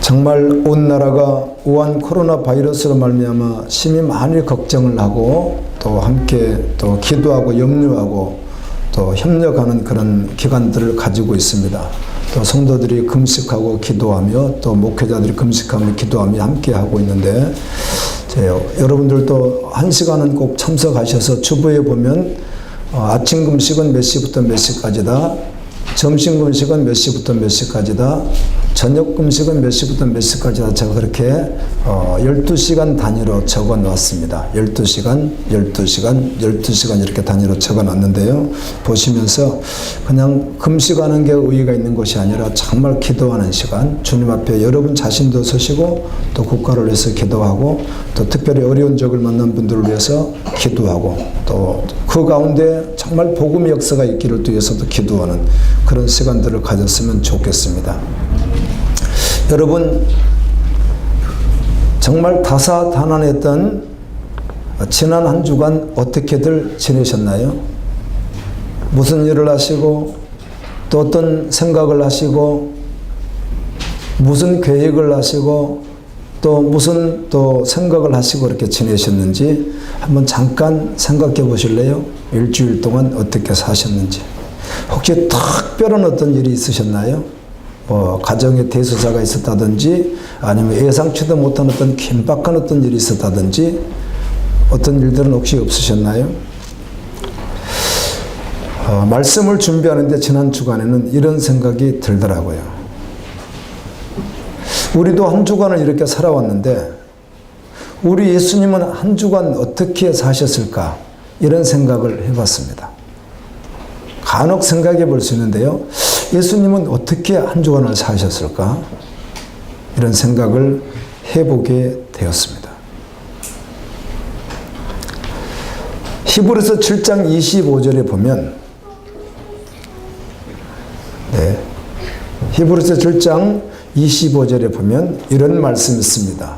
정말 온 나라가 우한 코로나 바이러스로 말미암아 심히 많이 걱정을 하고 또 함께 또 기도하고 염려하고 또 협력하는 그런 기간들을 가지고 있습니다. 또 성도들이 금식하고 기도하며 또 목회자들이 금식하며 기도하며 함께 하고 있는데 여러분들도 한 시간은 꼭 참석하셔서 주보에 보면 아침 금식은 몇 시부터 몇 시까지다, 점심 금식은 몇 시부터 몇 시까지다, 저녁 금식은 몇 시부터 몇 시까지다. 제가 그렇게 12시간 단위로 적어 놨습니다. 12시간, 12시간, 12시간 이렇게 단위로 적어 놨는데요. 보시면서 그냥 금식하는 게 의의가 있는 것이 아니라 정말 기도하는 시간, 주님 앞에 여러분 자신도 서시고 또 국가를 위해서 기도하고 또 특별히 어려운 적을 만난 분들을 위해서 기도하고 또 그 가운데 정말 복음의 역사가 있기를 위해서도 기도하는 그런 시간들을 가졌으면 좋겠습니다. 여러분, 정말 다사다난했던 지난 한 주간 어떻게들 지내셨나요? 무슨 일을 하시고 또 어떤 생각을 하시고 무슨 계획을 하시고 또 무슨 또 생각을 하시고 이렇게 지내셨는지 한번 잠깐 생각해 보실래요? 일주일 동안 어떻게 사셨는지. 혹시 특별한 어떤 일이 있으셨나요? 가정에 대소사가 있었다든지 아니면 예상치도 못한 어떤 긴박한 어떤 일이 있었다든지 어떤 일들은 혹시 없으셨나요? 말씀을 준비하는데 지난 주간에는 이런 생각이 들더라고요. 우리도 한 주간을 이렇게 살아왔는데 우리 예수님은 한 주간 어떻게 사셨을까? 이런 생각을 해봤습니다. 간혹 생각해 볼 수 있는데요. 예수님은 어떻게 한 주간을 사셨을까? 이런 생각을 해보게 되었습니다. 히브리서 7장 25절에 보면 히브리서 7장 25절에 보면 이런 말씀이 있습니다.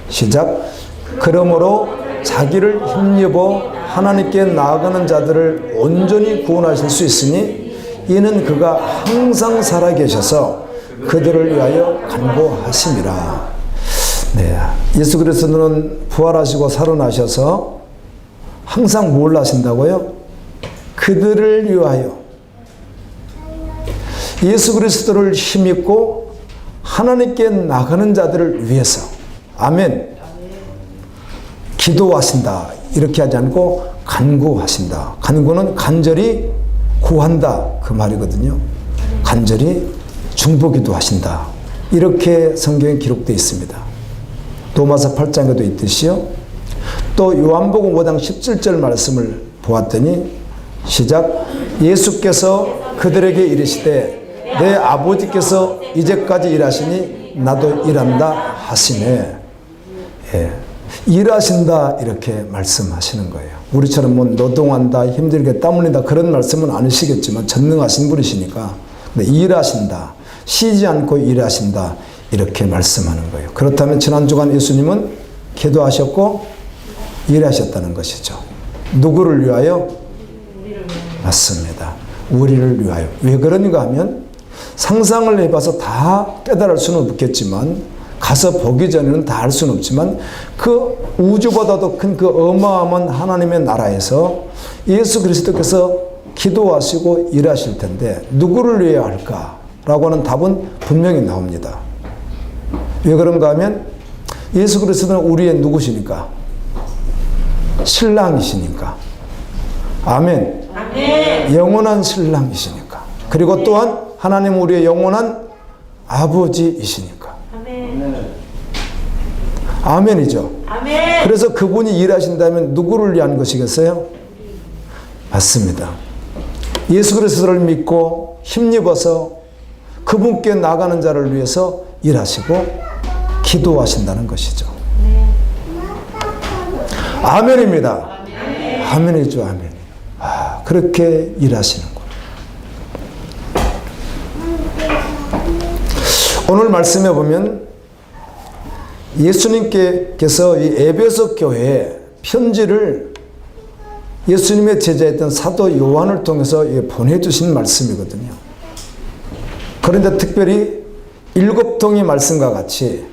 시작. 그러므로 자기를 힘입어 하나님께 나아가는 자들을 온전히 구원하실 수 있으니 이는 그가 항상 살아계셔서 그들을 위하여 간구하심이라. 예수 그리스도는 부활하시고 살아나셔서 항상 뭘 하신다고요? 그들을 위하여. 예수 그리스도를 힘입고 하나님께 나가는 자들을 위해서. 아멘. 기도하신다. 이렇게 하지 않고 간구하신다. 간구는 간절히 구한다. 그 말이거든요. 간절히 중보기도 하신다. 이렇게 성경에 기록되어 있습니다. 로마서 8장에도 있듯이요. 또 요한복음 5장 17절 말씀을 보았더니 시작. 예수께서 그들에게 이르시되 내 아버지께서 이제까지 일하시니 나도 일한다 하시네. 일하신다 이렇게 말씀하시는 거예요. 우리처럼 뭐 노동한다, 힘들게 땀 흘린다 그런 말씀은 아니시겠지만 전능하신 분이시니까. 근데 일하신다, 쉬지 않고 일하신다 이렇게 말씀하는 거예요. 그렇다면 지난 주간 예수님은 기도하셨고 일하셨다는 것이죠. 누구를 위하여? 맞습니다. 우리를 위하여. 왜 그런가 하면 상상을 해봐서 다 깨달을 수는 없겠지만 가서 보기 전에는 다 알 수는 없지만 그 우주보다도 큰 그 어마어마한 하나님의 나라에서 예수 그리스도께서 기도하시고 일하실 텐데 누구를 위해야 할까라고 하는 답은 분명히 나옵니다. 왜 그런가 하면 예수 그리스도는 우리의 누구시니까? 신랑이시니까. 아멘. 아멘. 영원한 신랑이시니까. 그리고 또한 하나님은 우리의 영원한 아버지이시니까. 아멘. 아멘이죠. 아멘. 그래서 그분이 일하신다면 누구를 위한 것이겠어요? 맞습니다. 예수 그리스도를 믿고 힘입어서 그분께 나가는 자를 위해서 일하시고 기도하신다는 것이죠. 아멘입니다. 아멘이죠. 아멘. 그렇게 일하시는구나. 오늘 말씀에 보면 예수님께서 이 에베소 교회에 편지를 예수님의 제자였던 사도 요한을 통해서 보내주신 말씀이거든요. 그런데 특별히 7 통의 말씀과 같이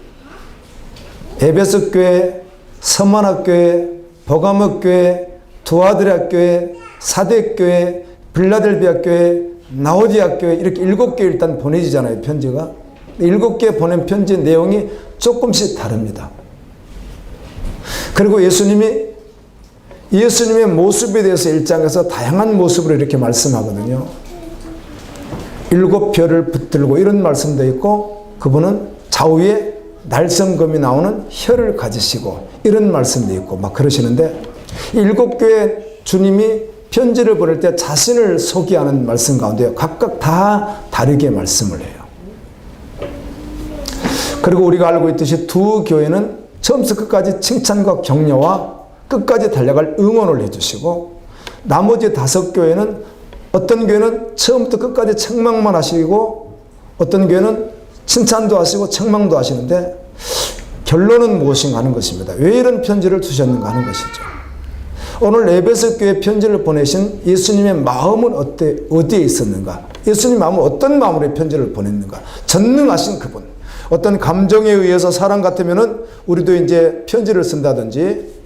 에베소 교회, 서만학 교회, 버가모 교회, 두아드라 교회, 사대 교회, 빌라델비아 교회, 나오디아 교회 이렇게 7개 일단 보내지잖아요. 편지가. 7개 보낸 편지 내용이 조금씩 다릅니다. 그리고 예수님의 모습에 대해서 1장에서 다양한 모습으로 이렇게 말씀하거든요. 7 별을 붙들고 이런 말씀도 있고, 그분은 좌우에 날성검이 나오는 혀를 가지시고 이런 말씀도 있고 막 그러시는데, 7교회 주님이 편지를 보낼 때 자신을 소개하는 말씀 가운데 각각 다 다르게 말씀을 해요. 그리고 우리가 알고 있듯이 2 교회는 처음부터 끝까지 칭찬과 격려와 끝까지 달려갈 응원을 해주시고, 나머지 5 교회는 어떤 교회는 처음부터 끝까지 책망만 하시고 어떤 교회는 칭찬도 하시고 책망도 하시는데, 결론은 무엇인가 하는 것입니다. 왜 이런 편지를 주셨는가 하는 것이죠. 오늘 에베소 교회 편지를 보내신 예수님의 마음은 어디에 있었는가? 예수님 마음은 어떤 마음으로 편지를 보냈는가? 전능하신 그분. 어떤 감정에 의해서 사람 같으면은 우리도 이제 편지를 쓴다든지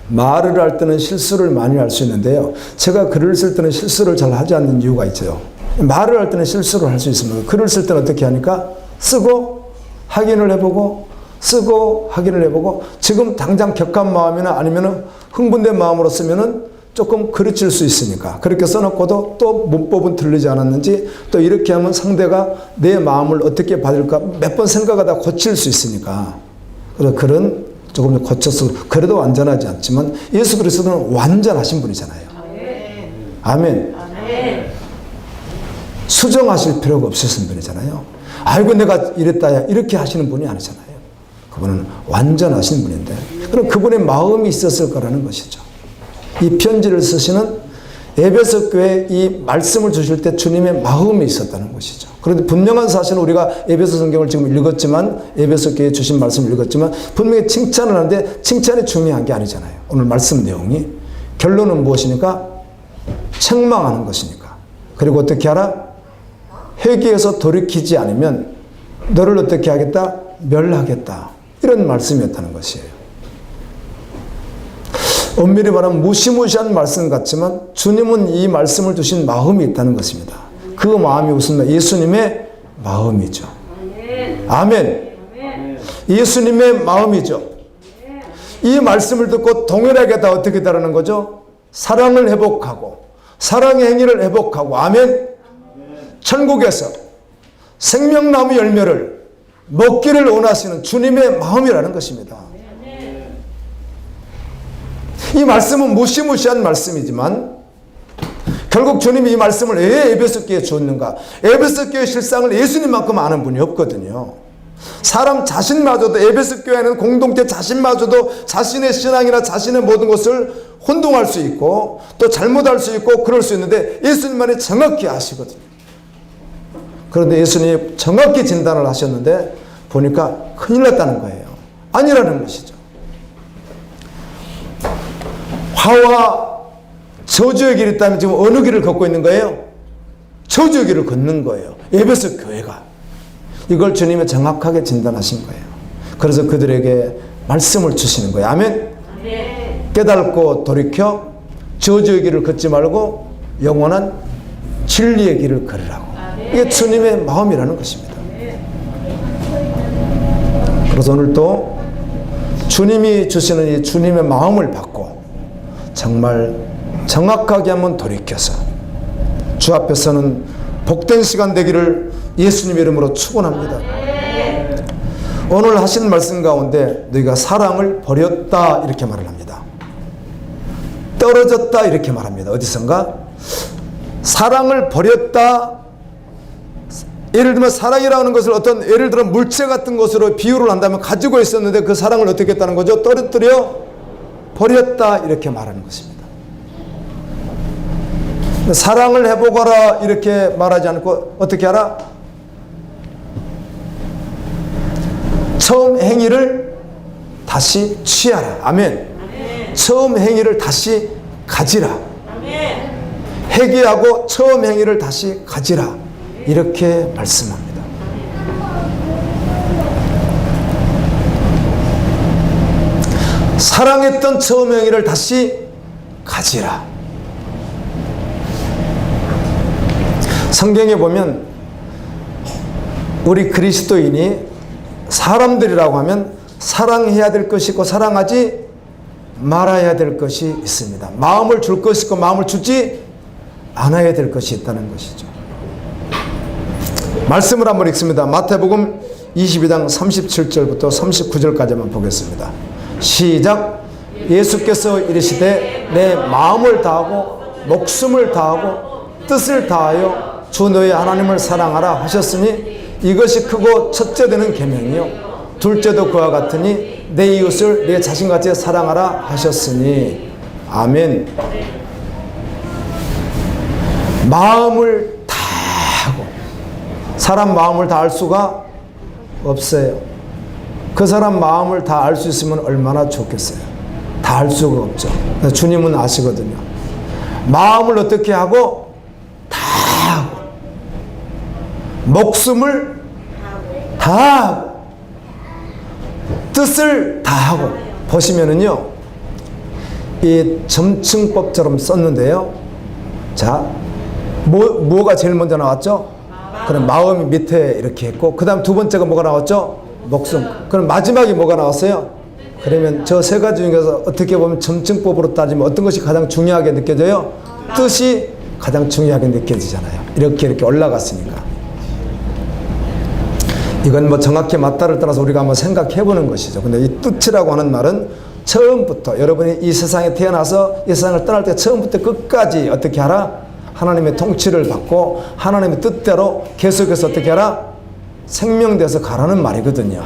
말을 할 때는 실수를 많이 할 수 있는데요. 제가 글을 쓸 때는 실수를 잘 하지 않는 이유가 있어요. 말을 할 때는 실수를 할 수 있습니다. 글을 쓸 때는 어떻게 하니까 쓰고 확인을 해보고 쓰고 확인을 해보고, 지금 당장 격한 마음이나 아니면 흥분된 마음으로 쓰면은 조금 그르칠 수 있으니까 그렇게 써놓고도 또 문법은 틀리지 않았는지, 또 이렇게 하면 상대가 내 마음을 어떻게 받을까 몇 번 생각하다 고칠 수 있으니까, 그래서 글은 조금 고쳐서 그래도 완전하지 않지만 예수 그리스도는 완전하신 분이잖아요. 아멘. 수정하실 필요가 없으신 분이잖아요. 아이고 내가 이랬다야 이렇게 하시는 분이 아니잖아요. 그분은 완전하신 분인데, 그럼 그분의 마음이 있었을 거라는 것이죠. 이 편지를 쓰시는 에베소 교회에 이 말씀을 주실 때 주님의 마음이 있었다는 것이죠. 그런데 분명한 사실은 우리가 에베소 성경을 지금 읽었지만, 에베소 교회에 주신 말씀을 읽었지만 분명히 칭찬을 하는데 칭찬이 중요한 게 아니잖아요. 오늘 말씀 내용이 결론은 무엇이니까? 책망하는 것이니까. 그리고 어떻게 하라? 회개해서 돌이키지 않으면 너를 어떻게 하겠다? 멸하겠다. 이런 말씀이었다는 것이에요. 엄밀히 말하면 무시무시한 말씀 같지만 주님은 이 말씀을 주신 마음이 있다는 것입니다. 그 마음이 무슨 말? 예수님의 마음이죠. 아멘. 예수님의 마음이죠. 이 말씀을 듣고 동일하게 다 어떻게 따르는 거죠? 사랑을 회복하고 사랑의 행위를 회복하고, 아멘. 천국에서 생명나무 열매를 먹기를 원하시는 주님의 마음이라는 것입니다. 이 말씀은 무시무시한 말씀이지만 결국 주님이 이 말씀을 왜 에베소 교회에 주었는가? 에베소 교회 실상을 예수님만큼 아는 분이 없거든요. 사람 자신마저도, 에베소 교회는 공동체 자신마저도 자신의 신앙이나 자신의 모든 것을 혼동할 수 있고 또 잘못할 수 있고 그럴 수 있는데 예수님만이 정확히 아시거든요. 그런데 예수님이 정확히 진단을 하셨는데 보니까 큰일 났다는 거예요. 아니라는 것이죠. 화와 저주의 길이 있다면 지금 어느 길을 걷고 있는 거예요? 저주의 길을 걷는 거예요. 에베소 교회가. 이걸 주님이 정확하게 진단하신 거예요. 그래서 그들에게 말씀을 주시는 거예요. 아멘. 깨닫고 돌이켜 저주의 길을 걷지 말고 영원한 진리의 길을 걸으라고. 이게 주님의 마음이라는 것입니다. 그래서 오늘 또 주님이 주시는 이 주님의 마음을 받고 정말 정확하게 한번 돌이켜서 주 앞에서는 복된 시간 되기를 예수님 이름으로 축원합니다. 오늘 하신 말씀 가운데 너희가 사랑을 버렸다 이렇게 말을 합니다. 떨어졌다 이렇게 말합니다. 어디선가? 사랑을 버렸다. 예를 들면 사랑이라는 것을 어떤 예를 들어 물체 같은 것으로 비유를 한다면 가지고 있었는데 그 사랑을 어떻게 했다는 거죠? 떨어뜨려 버렸다 이렇게 말하는 것입니다. 사랑을 해보거라 이렇게 말하지 않고 어떻게 하라? 처음 행위를 다시 취하라. 아멘. 처음 행위를 다시 가지라. 회개하고 처음 행위를 다시 가지라. 이렇게 말씀합니다. 사랑했던 처음의 행위를 다시 가지라. 성경에 보면 우리 그리스도인이 사람들이라고 하면 사랑해야 될 것이 있고 사랑하지 말아야 될 것이 있습니다. 마음을 줄 것이 있고 마음을 주지 않아야 될 것이 있다는 것이죠. 말씀을 한번 읽습니다. 마태복음 22장 37절부터 39절까지만 보겠습니다. 시작. 예수께서 이르시되 내 마음을 다하고 목숨을 다하고 뜻을 다하여 주 너의 하나님을 사랑하라 하셨으니 이것이 크고 첫째 되는 계명이요 둘째도 그와 같으니 내 이웃을 내 자신같이 사랑하라 하셨으니. 아멘. 마음을 다하고, 사람 마음을 다 알 수가 없어요. 그 사람 마음을 다 알 수 있으면 얼마나 좋겠어요. 다 알 수가 없죠. 주님은 아시거든요. 마음을 어떻게 하고 다 하고, 목숨을 다 하고, 뜻을 다 하고. 보시면은요, 이 점층법처럼 썼는데요. 자, 뭐가 제일 먼저 나왔죠? 그럼 마음이 밑에 이렇게 했고, 그 다음 두 번째가 뭐가 나왔죠? 목숨. 그럼 마지막이 뭐가 나왔어요? 그러면 저 세 가지 중에서 어떻게 보면 점층법으로 따지면 어떤 것이 가장 중요하게 느껴져요? 뜻이 가장 중요하게 느껴지잖아요. 이렇게 올라갔으니까. 이건 뭐 정확히 맞다를 따라서 우리가 한번 생각해 보는 것이죠. 근데 이 뜻이라고 하는 말은 처음부터, 여러분이 이 세상에 태어나서 이 세상을 떠날 때 처음부터 끝까지 어떻게 하라? 하나님의 통치를 받고 하나님의 뜻대로 계속해서 어떻게 하라? 생명돼서 가라는 말이거든요.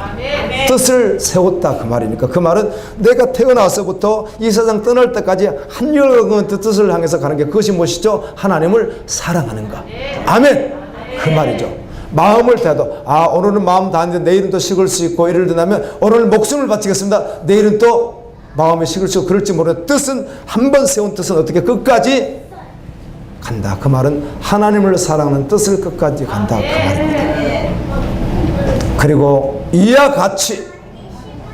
뜻을 세웠다 그 말이니까, 그 말은 내가 태어나서부터 이 세상 떠날 때까지 한결같은 뜻을 향해서 가는 게, 그것이 무엇이죠? 하나님을 사랑하는가. 아멘. 그 말이죠. 마음을 다해도, 오늘은 마음 다했는데 내일은 또 식을 수 있고, 예를 들면 오늘은 목숨을 바치겠습니다. 내일은 또 마음에 식을 수 있고, 그럴지 모르는 뜻은, 한 번 세운 뜻은 어떻게 끝까지 간다. 그 말은 하나님을 사랑하는 뜻을 끝까지 간다 그 말입니다. 그리고 이와 같이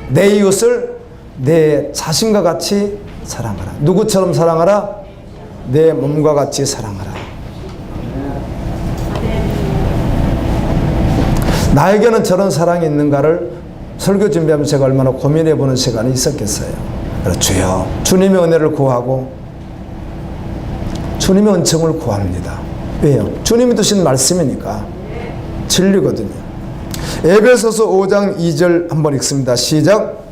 내 이웃을 내 자신과 같이 사랑하라. 누구처럼 사랑하라? 내 몸과 같이 사랑하라. 나에게는 저런 사랑이 있는가를 설교 준비하면서 제가 얼마나 고민해 보는 시간이 있었겠어요. 주여, 주님의 은혜를 구하고 주님의 은총을 구합니다. 왜요? 주님이 주신 말씀이니까. 진리거든요. 에베소서 5장 2절 한번 읽습니다. 시작.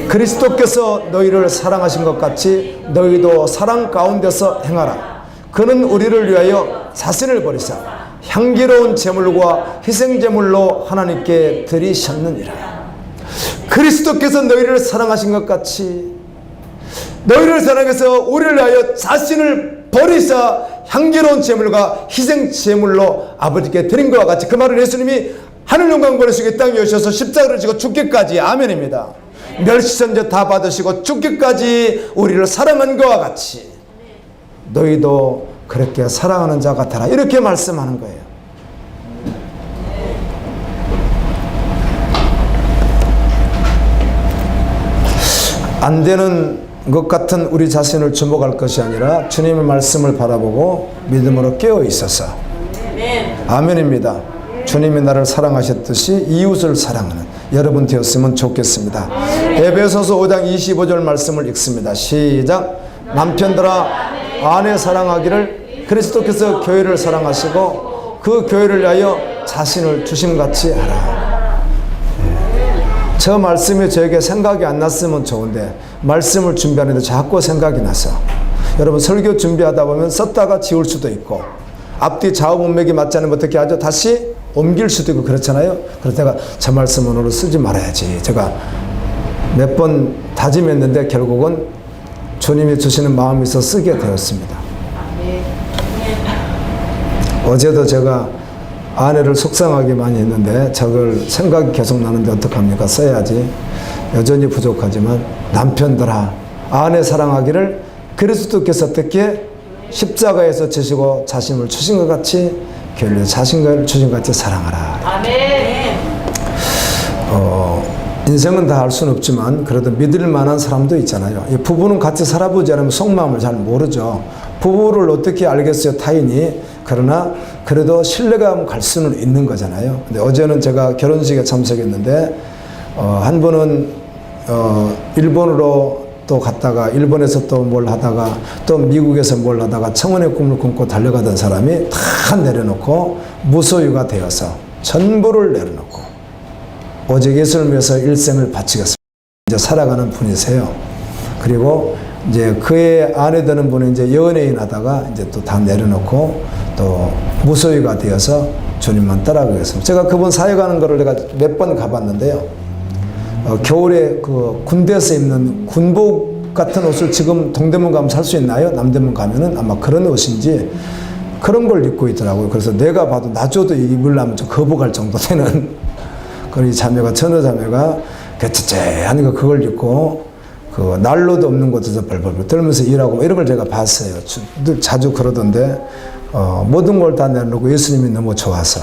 그리스도께서 너희를 사랑하신 것 같이 너희도 사랑 가운데서 행하라. 그는 우리를 위하여 자신을 버리사 향기로운 제물과 희생제물로 하나님께 드리셨느니라. 그리스도께서 너희를 사랑하신 것 같이 너희를 사랑해서 우리를 위하여 자신을 버리사 향기로운 제물과 희생제물로 아버지께 드린 것과 같이, 그 말은 예수님이 하늘 영광 버리시고 이 땅에 오셔서 십자가를 지고 죽기까지, 아멘입니다. 멸시선제 다 받으시고 죽기까지 우리를 사랑한 것과 같이 너희도 그렇게 사랑하는 자 같아라. 이렇게 말씀하는 거예요. 안 되는 것 같은 우리 자신을 주목할 것이 아니라 주님의 말씀을 바라보고 믿음으로 깨어 있어서, 아멘입니다. 주님이 나를 사랑하셨듯이 이웃을 사랑하는 여러분 되었으면 좋겠습니다. 에베소서 5장 25절 말씀을 읽습니다. 시작. 남편들아 아내 사랑하기를 그리스도께서 교회를 사랑하시고 그 교회를 위하여 자신을 주심같이 하라. 저 말씀이 저에게 생각이 안 났으면 좋은데 말씀을 준비하는데 자꾸 생각이 나서, 여러분 설교 준비하다 보면 썼다가 지울 수도 있고 앞뒤 좌우 문맥이 맞지 않으면 어떻게 하죠? 다시 옮길 수도 있고 그렇잖아요. 그래서 제가 저 말씀은 오늘 쓰지 말아야지, 제가 몇 번 다짐했는데 결국은 주님이 주시는 마음이 있어 쓰게 되었습니다. 어제도 제가 아내를 속상하게 많이 했는데 저걸 생각이 계속 나는데 어떡합니까? 써야지. 여전히 부족하지만 남편들아 아내 사랑하기를 그리스도께서 어떻게 십자가에서 지시고 자신을 주신 것 같이 교회를 자신을 주신 것 같이 사랑하라. 아멘. 인생은 다 알 수는 없지만 그래도 믿을 만한 사람도 있잖아요. 이 부부는 같이 살아보지 않으면 속마음을 잘 모르죠. 부부를 어떻게 알겠어요, 타인이. 그러나 그래도 신뢰감 갈 수는 있는 거잖아요. 근데 어제는 제가 결혼식에 참석했는데 한 분은 일본으로 또 갔다가 일본에서 또 뭘 하다가 또 미국에서 뭘 하다가 청혼의 꿈을 꿈고 달려가던 사람이 다 내려놓고 무소유가 되어서 전부를 내려놓고 오직 예수를 위해서 일생을 바치겠습니다. 이제 살아가는 분이세요. 그리고 이제 그의 아내 되는 분은 이제 연예인 하다가 이제 또 다 내려놓고 또 무소유가 되어서 주님만 따라가겠습니다. 제가 그분 사역하는 거를 내가 몇 번 가봤는데요. 겨울에 그 군대에서 입는 군복 같은 옷을 지금 동대문 가면 살 수 있나요? 남대문 가면은 아마 그런 옷인지 그런 걸 입고 있더라고요. 그래서 내가 봐도 나줘도 입으려면 좀 거부갈 정도 되는 그 자매가, 처녀 자매가 개체체한 거 그걸 입고 그 난로도 없는 곳에서 벌벌벌 떨면서 일하고 이런 걸 제가 봤어요. 자주 그러던데 모든 걸 다 내놓고 예수님이 너무 좋아서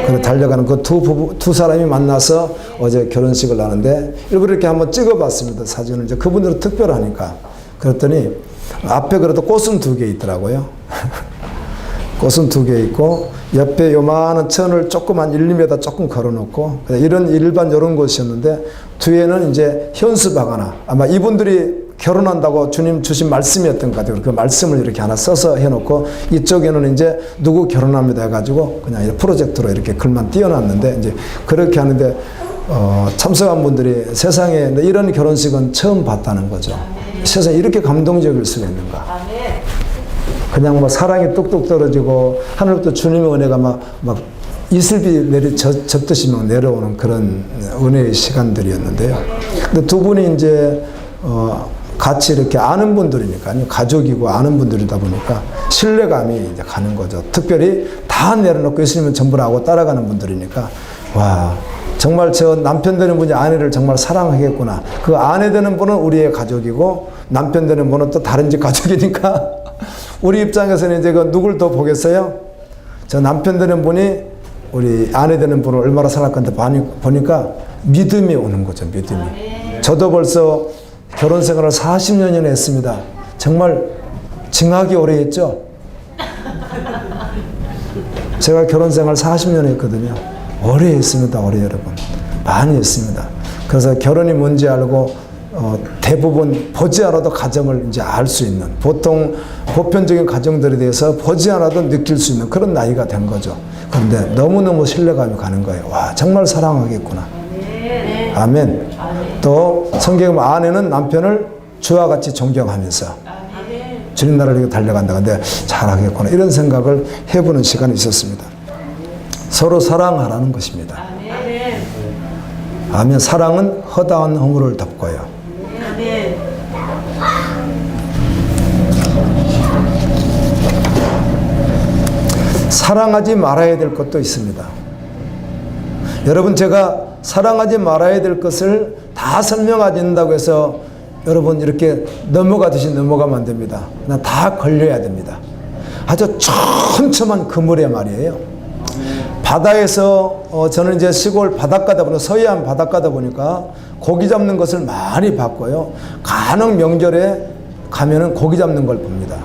그래 달려가는 그 두 사람이 만나서 어제 결혼식을 하는데 일부러 이렇게 한번 찍어봤습니다. 사진을. 이제 그분들은 특별하니까. 그랬더니 앞에 그래도 꽃은 2개 있더라고요. 꽃은 2개 있고 옆에 요만한 천을 조그만 1, 2m 조금 걸어놓고 이런 일반 이런 곳이었는데 뒤에는 이제 현수막 하나, 아마 이분들이 결혼한다고 주님 주신 말씀이었던 것 같아요. 그 말씀을 이렇게 하나 써서 해놓고 이쪽에는 이제 누구 결혼합니다 해가지고 그냥 프로젝터로 이렇게 글만 띄워놨는데 이제 그렇게 하는데 참석한 분들이 세상에 이런 결혼식은 처음 봤다는 거죠. 세상에 이렇게 감동적일 수가 있는가. 그냥 뭐 사랑이 뚝뚝 떨어지고 하늘부터 주님의 은혜가 막 이슬비 접듯이 막 내려오는 그런 은혜의 시간들이었는데요. 근데 두 분이 이제 같이 이렇게 아는 분들이니까요. 가족이고 아는 분들이다 보니까 신뢰감이 이제 가는 거죠. 특별히 다 내려놓고 예수님은 전부라고 따라가는 분들이니까 와, 정말 저 남편 되는 분이 아내를 정말 사랑하겠구나. 그 아내 되는 분은 우리의 가족이고 남편 되는 분은 또 다른 집 가족이니까 우리 입장에서는 이제 그 누굴 더 보겠어요? 저 남편 되는 분이 우리 아내 되는 분을 얼마나 사랑할 건데 보니까 믿음이 오는 거죠. 믿음이. 저도 벌써 결혼 생활을 40년이나 했습니다. 정말 징하게 오래 했죠. 제가 결혼 생활 40년 했거든요. 오래 했습니다. 오래 여러분. 많이 했습니다. 그래서 결혼이 뭔지 알고 대부분 보지 않아도 가정을 이제 알 수 있는, 보통 보편적인 가정들에 대해서 보지 않아도 느낄 수 있는 그런 나이가 된 거죠. 그런데 너무너무 신뢰감이 가는 거예요. 와, 정말 사랑하겠구나. 아멘. 또 성경에 아내는 남편을 주와 같이 존경하면서 주님 나라를 이렇게 달려간다. 근데 잘하겠구나. 이런 생각을 해보는 시간이 있었습니다. 서로 사랑하라는 것입니다. 아멘. 사랑은 허다한 허물을 덮고요. 사랑하지 말아야 될 것도 있습니다. 여러분, 제가 사랑하지 말아야 될 것을 다 설명하지 않는다고 해서 여러분 이렇게 넘어가듯이 넘어가면 안 됩니다. 그냥 다 걸려야 됩니다. 아주 촘촘한 그물에 말이에요. 바다에서 저는 이제 시골 바닷가다 보니까 서해안 바닷가다 보니까 고기 잡는 것을 많이 봤고요. 간혹 명절에 가면은 고기 잡는 걸 봅니다.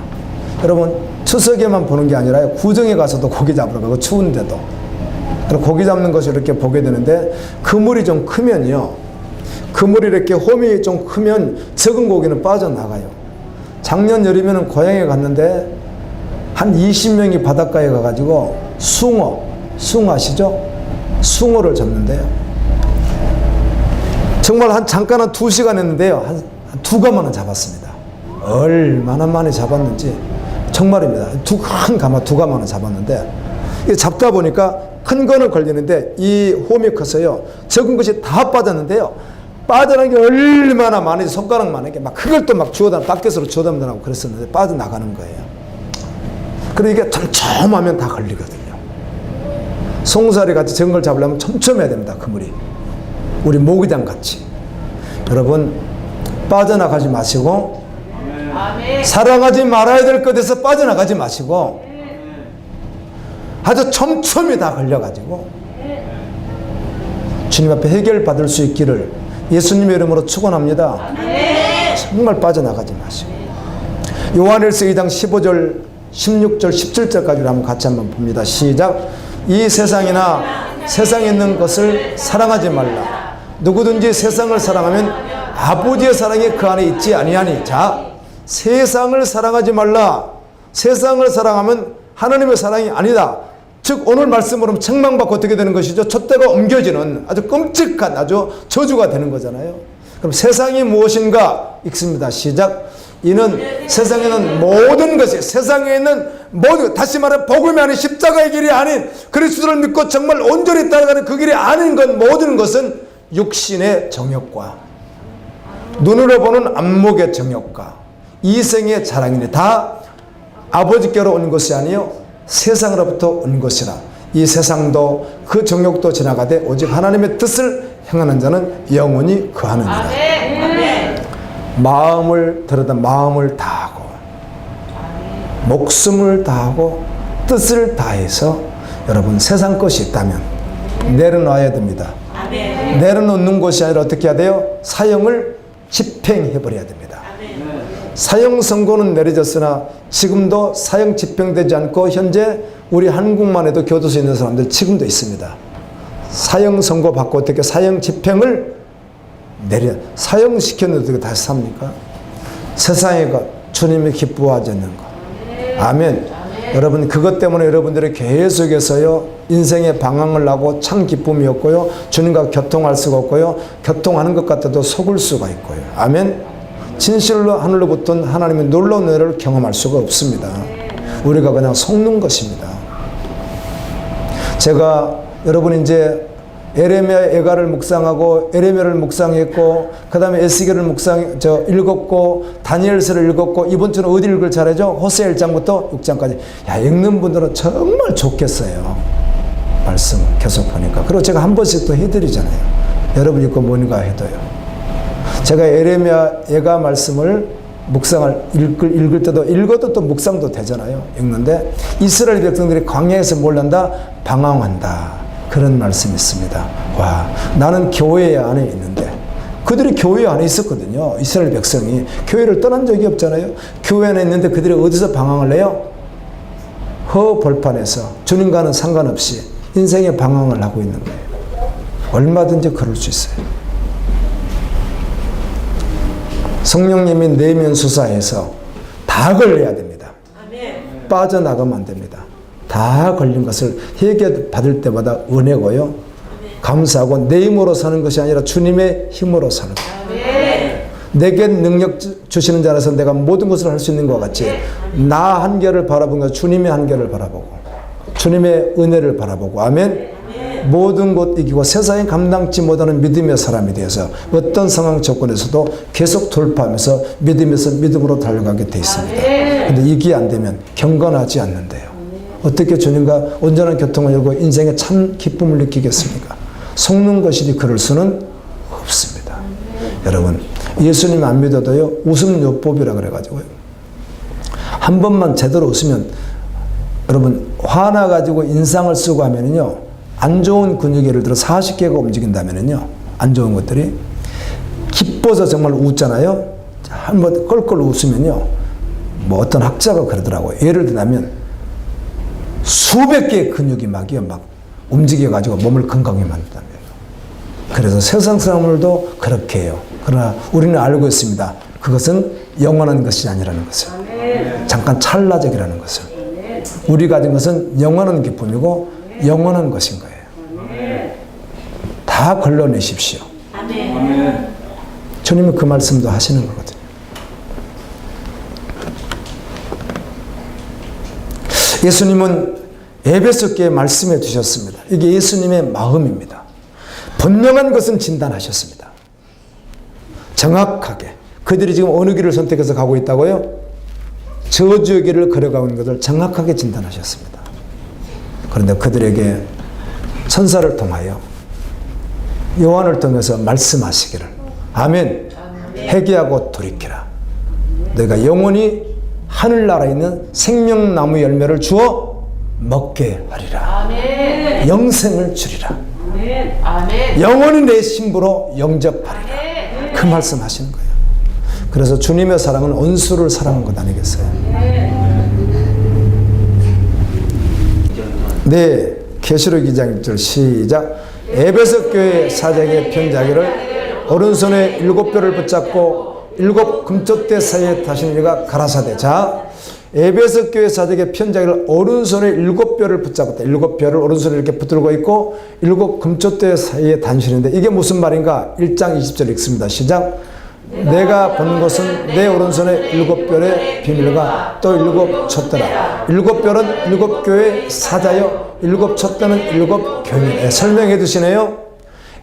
여러분 추석에만 보는 게 아니라 구정에 가서도 고기 잡으러 가고 추운데도 고기 잡는 것을 이렇게 보게 되는데 그물이 좀 크면요. 그물이 이렇게 홈이 좀 크면 적은 고기는 빠져나가요. 작년 여름에는 고향에 갔는데 한 20명이 바닷가에 가가지고 숭어 아시죠? 숭어를 잡는데요. 정말 잠깐 한 2시간 했는데요. 한 2가마는 잡았습니다. 얼마나 많이 잡았는지 정말입니다. 큰 가마 2가마는 잡았는데 잡다 보니까 큰 거는 걸리는데 이 홈이 커서요. 적은 것이 다 빠졌는데요. 빠져나간 게 얼마나 많은지 손가락만하게 막 그걸 또 막 밖에서 주워담느라고 그랬었는데 빠져나가는 거예요. 그러니까 이게 촘촘하면 다 걸리거든요. 송사리 같이 적은 걸 잡으려면 촘촘해야 됩니다. 그물이. 우리 모기장 같이. 여러분 빠져나가지 마시고 사랑하지 말아야 될 것에서 빠져나가지 마시고 아주 촘촘히 다 걸려가지고 주님 앞에 해결받을 수 있기를 예수님의 이름으로 축원합니다. 정말 빠져나가지 마시고. 요한일서 2장 15절, 16절, 17절까지 한번 같이 한번 봅니다. 시작. 이 세상이나 세상에 있는 것을 사랑하지 말라. 누구든지 세상을 사랑하면 아버지의 사랑이 그 안에 있지 아니하니. 자, 세상을 사랑하지 말라. 세상을 사랑하면 하나님의 사랑이 아니다. 즉 오늘 말씀으로 책망받고 어떻게 되는 것이죠? 촛대가 옮겨지는 아주 끔찍한 아주 저주가 되는 거잖아요. 그럼 세상이 무엇인가? 읽습니다. 시작. 이는 세상에는 모든 것이, 세상에 있는 모든, 다시 말해 복음이 아닌 십자가의 길이 아닌 그리스도를 믿고 정말 온전히 따라가는 그 길이 아닌 것, 모든 것은 육신의 정욕과 눈으로 보는 안목의 정욕과 이생의 자랑이니 다 아버지께로 온 것이 아니요 세상으로부터 온 것이라. 이 세상도 그 정욕도 지나가되 오직 하나님의 뜻을 행하는 자는 영원히 거하느니라. 마음을 들여다 마음을 다하고 목숨을 다하고 뜻을 다해서 여러분 세상 것이 있다면 내려놔야 됩니다. 내려놓는 것이 아니라 어떻게 해야 돼요? 사형을 집행해버려야 됩니다. 사형 선고는 내려졌으나 지금도 사형 집행되지 않고 현재 우리 한국만 해도 교도소에 있는 사람들 지금도 있습니다. 사형 선고 받고 어떻게 사형 집행을 사형 시켰는데 어떻게 다시 삽니까? 세상의 것, 주님이 기뻐하지 않는 것. 아멘. 여러분 그것 때문에 여러분들의 계속해서요 인생의 방황을 하고 참 기쁨이 없고요 주님과 교통할 수가 없고요 교통하는 것 같아도 속을 수가 있고요. 아멘. 진실로 하늘로부터 하나님의 놀라운 은혜를 경험할 수가 없습니다. 우리가 그냥 속는 것입니다. 제가 여러분 이제 에레미야 예가를 묵상하고 에레미야를 묵상했고 그 다음에 에스겔을 읽었고 다니엘서를 읽었고 이번 주는 어디 읽을 차례죠? 호세아 1장부터 6장까지. 야, 읽는 분들은 정말 좋겠어요. 말씀 계속 보니까. 그리고 제가 한 번씩 또 해드리잖아요. 여러분 읽고 뭔가 해도요. 제가 에레미야 예가 말씀을 읽을 때도 읽어도 또 묵상도 되잖아요. 읽는데 이스라엘 백성들이 광야에서 뭘 한다? 방황한다. 그런 말씀이 있습니다. 와, 나는 교회 안에 있는데 그들이 교회 안에 있었거든요. 이스라엘 백성이 교회를 떠난 적이 없잖아요. 교회 안에 있는데 그들이 어디서 방황을 해요? 허벌판에서 주님과는 상관없이 인생의 방황을 하고 있는 거예요. 얼마든지 그럴 수 있어요. 성령님이 내면 수사해서 다 걸려야 됩니다. 빠져나가면 안 됩니다. 다 걸린 것을 회개받을 때마다 은혜고요. 감사하고 내 힘으로 사는 것이 아니라 주님의 힘으로 사는 거예요. 내게 능력 주시는 자라서 내가 모든 것을 할 수 있는 것 같이 나 한계를 바라본 것 주님의 한계를 바라보고 주님의 은혜를 바라보고 아멘. 모든 것 이기고 세상에 감당치 못하는 믿음의 사람이 되어서 어떤 상황 조건에서도 계속 돌파하면서 믿음에서 믿음으로 달려가게 돼 있습니다. 그런데 이게 안 되면 경건하지 않는데요. 어떻게 주님과 온전한 교통을 열고 인생에 참 기쁨을 느끼겠습니까? 속는 것이니 그럴 수는 없습니다. 여러분 예수님 안 믿어도요 웃음요법이라 그래가지고요 한 번만 제대로 웃으면 여러분 화나가지고 인상을 쓰고 하면은요 안 좋은 근육이 예를 들어 40개가 움직인다면은요 안 좋은 것들이 기뻐서 정말 웃잖아요. 한번 껄껄 웃으면요 뭐 어떤 학자가 그러더라고요. 예를 들면 수백 개의 근육이 막 움직여가지고 몸을 건강하게 만든다며. 그래서 세상 사람들도 그렇게 해요. 그러나 우리는 알고 있습니다. 그것은 영원한 것이 아니라는 것을. 잠깐 찰나적이라는 것을. 우리 가진 것은 영원한 기쁨이고 영원한 것인 거예요. 다 걸러내십시오. 주님은 그 말씀도 하시는 거거든요. 예수님은 에베소 교회에 말씀해 주셨습니다. 이게 예수님의 마음입니다. 분명한 것은 진단하셨습니다. 정확하게. 그들이 지금 어느 길을 선택해서 가고 있다고요? 저주의 길을 걸어가고 있는 것을 정확하게 진단하셨습니다. 그런데 그들에게 천사를 통하여 요한을 통해서 말씀하시기를 아멘. 회개하고 돌이키라. 너희가 영원히 하늘나라에 있는 생명나무 열매를 주어 먹게 하리라. 아멘. 영생을 주리라. 아멘. 영원히 내 신부로 영접하리라. 아멘. 그 말씀 하시는 거예요. 그래서 주님의 사랑은 원수를 사랑한 것 아니겠어요? 네, 계시록 2장 1절 시작. 에베소 교회 사장의 편지하기를 오른손에 7뼈를 붙잡고 7 금촛대 사이에 다시는 이가 가라사대. 자, 에베소 교회 사장의 편지하기를 오른손에 7뼈를 붙잡았다. 7뼈를 오른손에 이렇게 붙들고 있고 7 금촛대 사이에 단신인데 이게 무슨 말인가? 1장 20절 읽습니다. 시작. 내가 본 것은 내 오른손에 7뼈의 비밀과 또 7 촛대라. 7뼈는 7 교회 사자요 7 촛대는 7 교회. 설명해 주시네요.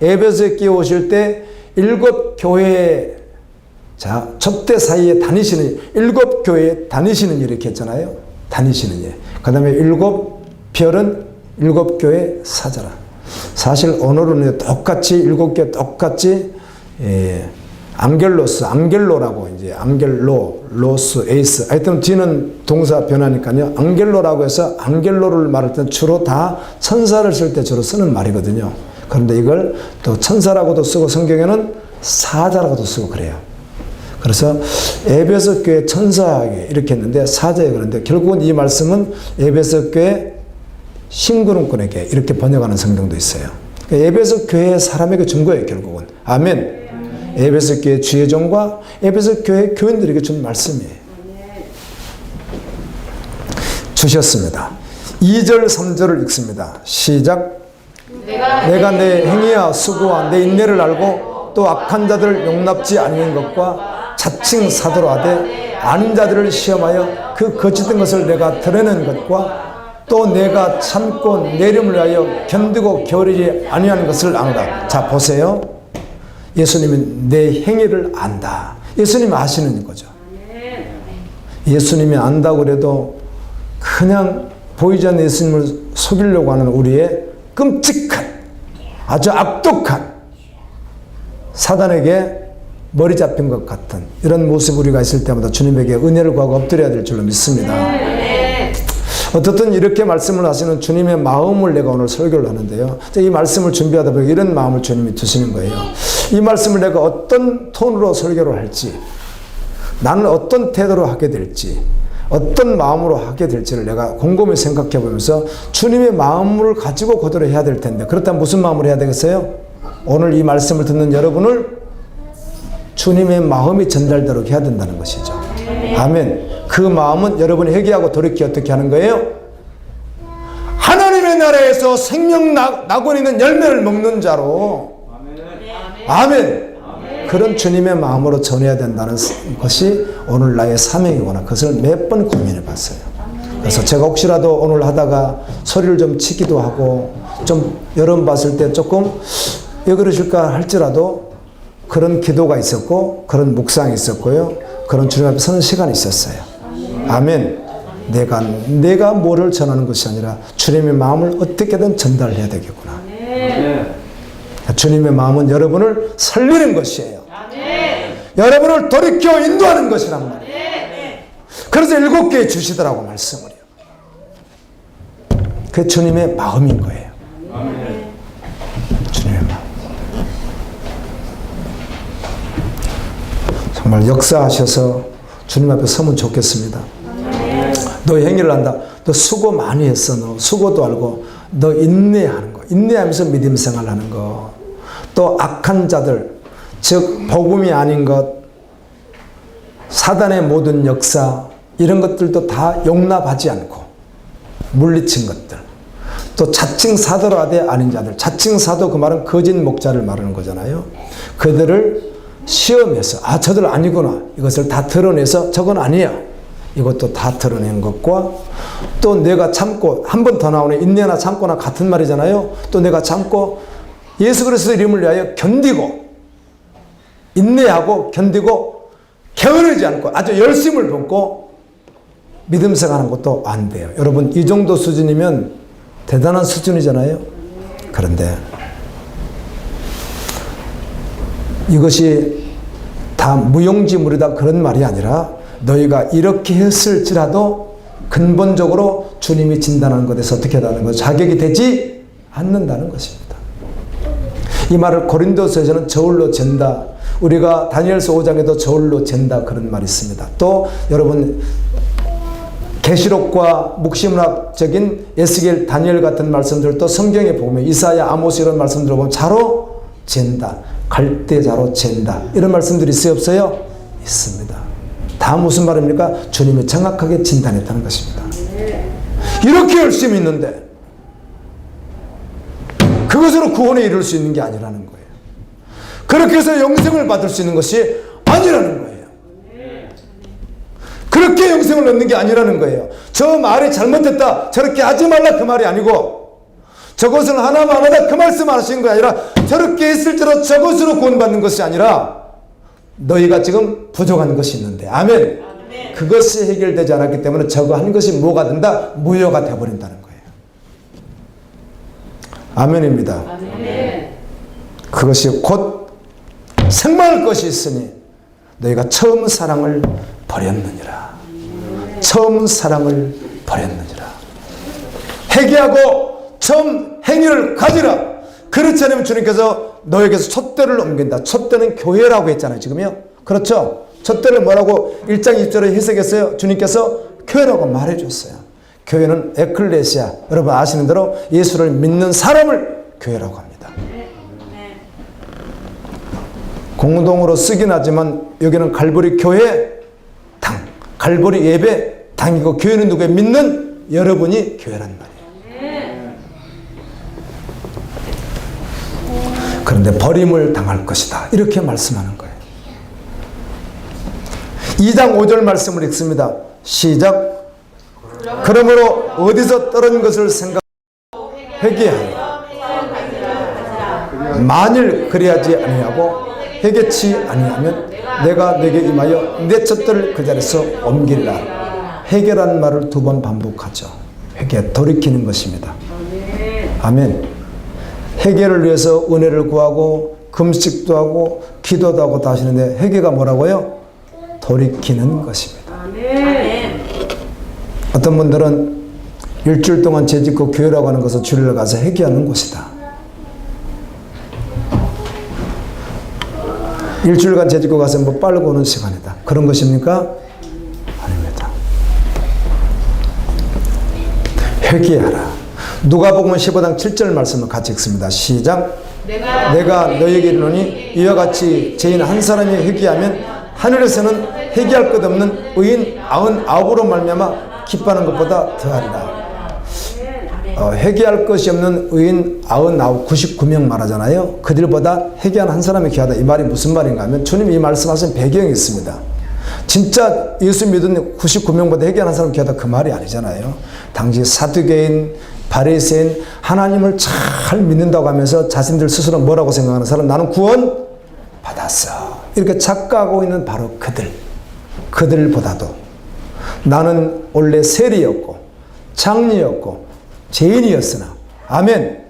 에베소에 끼어 오실 때 7 교회 자 촛대 사이에 다니시는 7 교회에 다니시는 일 이렇게 했잖아요. 다니시는 일. 그 다음에 7 별은 7 교회 사자라. 사실 오늘은 똑같이 7 교회 똑같이 앙겔로라고 이제 로스, 에이스. 하여튼 뒤는 동사 변하니까요. 앙겔로라고 해서 앙겔로를 말할 때는 주로 다 천사를 쓸 때 주로 쓰는 말이거든요. 그런데 이걸 또 천사라고도 쓰고 성경에는 사자라고도 쓰고 그래요. 그래서 에베소 교회 천사에게 이렇게 했는데 사자에 그런데 결국은 이 말씀은 에베소 교회 심부름꾼에게 이렇게 번역하는 성경도 있어요. 그러니까 에베소 교회 사람에게 준 거예요, 결국은. 아멘. 에베소 교회 주의종과 에베소 교회 교인들에게 준 말씀이에요. 주셨습니다. 2절 3절을 읽습니다. 시작. 내가 내 행위와 수고와 내 인내를 알고 또 악한 자들을 용납지 않는 것과 자칭 사도로 하되 아닌 자들을 시험하여 그 거짓된 것을 내가 드러내는 것과 또 내가 참고 내 이름을 위하여 견디고 게으르지 아니하는 것을 아노라. 자 보세요. 예수님은 내 행위를 안다. 예수님이 아시는 거죠. 예수님이 안다고 그래도 그냥 보이지 않는 예수님을 속이려고 하는 우리의 끔찍한 아주 악독한 사단에게 머리 잡힌 것 같은 이런 모습 우리가 있을 때마다 주님에게 은혜를 구하고 엎드려야 될 줄로 믿습니다. 어떻든 이렇게 말씀을 하시는 주님의 마음을 내가 오늘 설교를 하는데요. 이 말씀을 준비하다 보니 이런 마음을 주님이 두시는 거예요. 이 말씀을 내가 어떤 톤으로 설교를 할지, 나는 어떤 태도로 하게 될지, 어떤 마음으로 하게 될지를 내가 곰곰이 생각해 보면서 주님의 마음을 가지고 고도를 해야 될 텐데 그렇다면 무슨 마음으로 해야 되겠어요? 오늘 이 말씀을 듣는 여러분을 주님의 마음이 전달되도록 해야 된다는 것이죠. 아멘. 그 마음은 여러분이 회개하고 돌이켜 어떻게 하는 거예요? 하나님의 나라에서 생명 낙원에 있는 열매를 먹는 자로 아멘. 그런 주님의 마음으로 전해야 된다는 것이 오늘 나의 사명이구나. 그것을 몇 번 고민해 봤어요. 그래서 제가 혹시라도 오늘 하다가 소리를 좀 치기도 하고 좀 여러분 봤을 때 조금 왜 그러실까 할지라도 그런 기도가 있었고 그런 묵상이 있었고요. 그런 주님 앞에 서는 시간이 있었어요. 아멘. 내가 뭐를 전하는 것이 아니라 주님의 마음을 어떻게든 전달해야 되겠구나. 주님의 마음은 여러분을 살리는 것이에요. 여러분을 돌이켜 인도하는 것이란 말이에요. 그래서 7개 주시더라고 말씀을요. 그게 주님의 마음인 거예요. 주님의 마음. 정말 역사하셔서 주님 앞에 서면 좋겠습니다. 너 행위를 한다. 너 수고 많이 했어. 너 수고도 알고 너 인내하는 거. 인내하면서 믿음 생활하는 거. 또 악한 자들, 즉 복음이 아닌 것, 사단의 모든 역사 이런 것들도 다 용납하지 않고 물리친 것들. 또 자칭 사도로 하되 아닌 자들. 자칭 사도 그 말은 거짓 목자를 말하는 거잖아요. 그들을 시험해서 아 저들 아니구나. 이것을 다 드러내서 저건 아니야. 이것도 다 드러낸 것과 또 내가 참고 한 번 더 나오네. 인내나 참고나 같은 말이잖아요. 또 내가 참고 예수 그리스도의 이름을 위하여 견디고 인내하고 견디고 게으르지 않고 아주 열심을 품고 믿음 생활하는 것도 안 돼요. 여러분 이 정도 수준이면 대단한 수준이잖아요. 그런데 이것이 다 무용지물이다 그런 말이 아니라 너희가 이렇게 했을지라도 근본적으로 주님이 진단하는 것에서 어떻게 하다는 것 자격이 되지 않는다는 것입니다. 이 말을 고린도서에서는 저울로 잰다. 우리가 다니엘서 5장에도 저울로 잰다 그런 말이 있습니다. 또 여러분 계시록과 묵시문학적인 에스겔, 다니엘 같은 말씀들도 성경에 보면 이사야, 아모스 이런 말씀들을 보면 자로 잰다. 갈대자로 잰다. 이런 말씀들이 있어요 없어요? 있습니다. 다 무슨 말입니까? 주님이 정확하게 진단했다는 것입니다. 이렇게 열심히 있는데 그것으로 구원에 이룰 수 있는 게 아니라는 거예요. 그렇게 해서 영생을 받을 수 있는 것이 아니라는 거예요. 그렇게 영생을 얻는 게 아니라는 거예요. 저 말이 잘못됐다, 저렇게 하지 말라 그 말이 아니고, 저것을 하나만 하다 그 말씀 하시는 게 아니라 저렇게 했을지라도 저것으로 구원받는 것이 아니라 너희가 지금 부족한 것이 있는데, 아멘. 그것이 해결되지 않았기 때문에 저거 한 것이 뭐가 된다? 무효가 되어버린다는 거예요. 아멘입니다. 아멘. 그것이 곧 생명할 것이 있으니 너희가 처음 사랑을 버렸느니라. 처음 사랑을 버렸느니라. 회개하고 처음 행위를 가지라. 그렇지 않으면 주님께서 너에게서 촛대를 옮긴다. 촛대는 교회라고 했잖아요 지금요. 그렇죠? 촛대를 뭐라고 1장 2절에 해석했어요? 주님께서 교회라고 말해줬어요. 교회는 에클레시아, 여러분 아시는 대로 예수를 믿는 사람을 교회라고 합니다. 공동으로 쓰긴 하지만 여기는 갈보리 교회 당, 갈보리 예배 당이고, 교회는 누구예요? 믿는 여러분이 교회란 말이에요. 그런데 버림을 당할 것이다 이렇게 말씀하는 거예요. 2장 5절 말씀을 읽습니다. 시작. 그러므로 어디서 떨어진 것을 생각하고 회개하여 만일 그리하지 아니하고 회개치 아니하면 내가 네게 임하여 내 촛대를 그 자리에서 옮기리라. 회개라는 말을 2번 반복하죠. 회개, 돌이키는 것입니다. 아멘. 회개를 위해서 은혜를 구하고 금식도 하고 기도도 하고 다 하시는데 회개가 뭐라고요? 돌이키는 것입니다. 어떤 분들은 일주일 동안 재짓고 교회라고 하는 것을 주일날 가서 회개하는 곳이다. 일주일간 재짓고 가서 뭐 빨고 오는 시간이다. 그런 것입니까? 아닙니다. 회개하라. 누가복음 15장 7절 말씀을 같이 읽습니다. 시작. 내가 너희에게 이르노니 이와 같이 죄인 한 사람이 회개하면 하늘에서는 회개할 것 없는 의인 99으로 말미암아 기뻐하는 것보다 더하리라. 회개할 것이 없는 의인 99, 99명 말하잖아요. 그들보다 회개한 한 사람이 귀하다. 이 말이 무슨 말인가 하면 주님이 이 말씀하신 배경이 있습니다. 진짜 예수 믿은 99명보다 회개한 한 사람이 귀하다 그 말이 아니잖아요. 당시 사두개인, 바리새인, 하나님을 잘 믿는다고 하면서 자신들 스스로 뭐라고 생각하는 사람, 나는 구원 받았어, 이렇게 착각하고 있는 바로 그들보다도 나는 원래 세리였고 장녀였고 죄인이었으나, 아멘.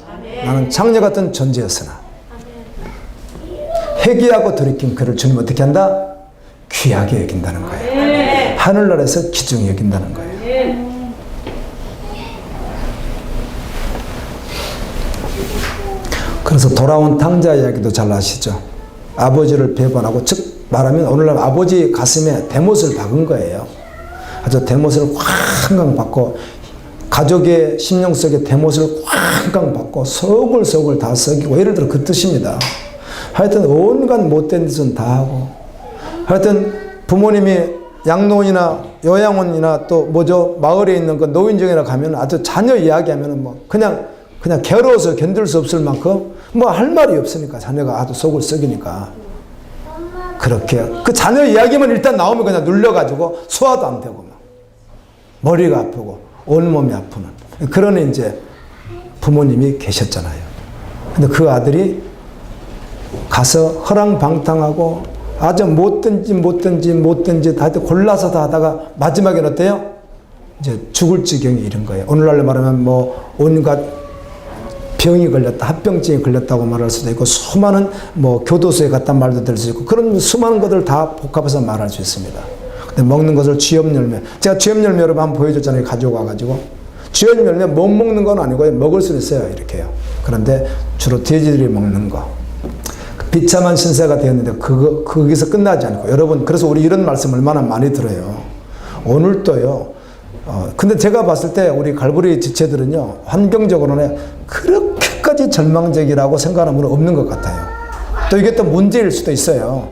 나는 장녀 같은 존재였으나 회개하고 돌이킨 그를 주님 어떻게 한다? 귀하게 여긴다는 거예요. 하늘나라에서 귀중히 여긴다는 거예요. 그래서 돌아온 탕자 이야기도 잘 아시죠? 아버지를 배반하고, 즉 말하면 오늘날 아버지 가슴에 대못을 박은 거예요. 아주 대못을 쾅쾅 박고, 가족의 심령 속에 대못을 쾅쾅 박고 속을 다 썩이고, 예를 들어 그 뜻입니다. 하여튼 온갖 못된 짓은 다 하고, 하여튼 부모님이 양로원이나 요양원이나 또 뭐죠, 마을에 있는 그 노인정이나 가면 아주 자녀 이야기하면 뭐 그냥 괴로워서 견딜 수 없을 만큼 뭐 할 말이 없으니까, 자녀가 아주 속을 썩이니까 그렇게 그 자녀 이야기만 일단 나오면 그냥 눌려가지고 소화도 안 되고 막 머리가 아프고 온몸이 아프는 그런 이제 부모님이 계셨잖아요. 근데 그 아들이 가서 허랑방탕하고 아주 못된지 다 골라서 다 하다가 마지막에는 어때요? 이제 죽을 지경에 이른 거예요. 오늘날로 말하면 뭐 온갖 병이 걸렸다, 합병증이 걸렸다고 말할 수도 있고, 수많은 뭐 교도소에 갔단 말도 될 수 있고, 그런 수많은 것들 다 복합해서 말할 수 있습니다. 근데 먹는 것을 쥐염열매, 제가 쥐염열매 여러분 한번 보여줬잖아요. 가지고 와가지고. 쥐염열매 못 먹는 건 아니고요. 먹을 수는 있어요. 이렇게요. 그런데 주로 돼지들이 먹는 거, 비참한 신세가 되었는데 거기서 끝나지 않고 여러분 그래서 우리 이런 말씀 얼마나 많이 들어요. 오늘도요. 근데 제가 봤을 때 우리 갈보리 지체들은요. 환경적으로는 그렇게까지 절망적이라고 생각하는 분은 없는 것 같아요. 또 이게 또 문제일 수도 있어요.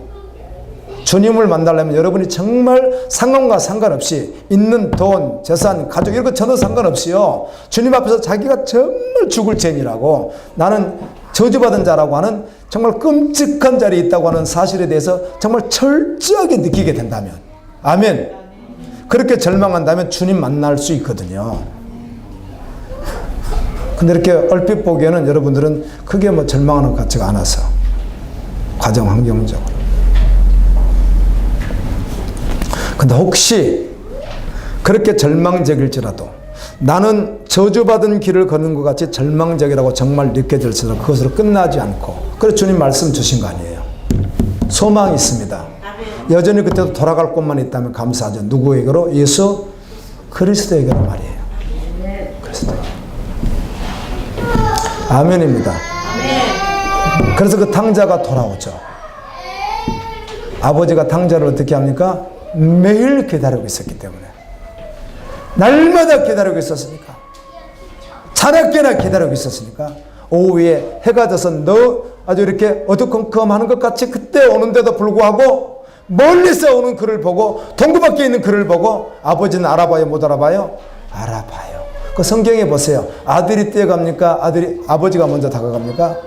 주님을 만나려면 여러분이 정말 상황과 상관없이 있는 돈, 재산, 가족 이런 거 전혀 상관없이요. 주님 앞에서 자기가 정말 죽을 죄인이라고 나는 저주받은 자라고 하는 정말 끔찍한 자리에 있다고 하는 사실에 대해서 정말 철저하게 느끼게 된다면 아멘. 그렇게 절망한다면 주님 만날 수 있거든요. 근데 이렇게 얼핏 보기에는 여러분들은 크게 뭐 절망하는 것 같지가 않아서 과정 환경적으로. 근데 혹시 그렇게 절망적일지라도 나는 저주받은 길을 걷는 것 같이 절망적이라고 정말 느껴질지라도 그것으로 끝나지 않고 그래서 주님 말씀 주신 거 아니에요. 소망이 있습니다. 여전히 그때도 돌아갈 곳만 있다면 감사하죠. 누구에게로? 예수 그리스도에게로 말이에요. 그리스도. 아멘입니다. 그래서 그 탕자가 돌아오죠. 아버지가 탕자를 어떻게 합니까? 매일 기다리고 있었기 때문에 날마다 기다리고 있었으니까 자나깨나 기다리고 있었으니까 오후에 해가 져서 너 아주 이렇게 어두컴컴하는 것 같이 그때 오는데도 불구하고 멀리서 오는 그를 보고 동구밖에 있는 그를 보고 아버지는 알아봐요? 못 알아봐요? 알아봐요. 그 성경에 보세요. 아들이 뛰어갑니까? 아버지가 먼저 다가갑니까?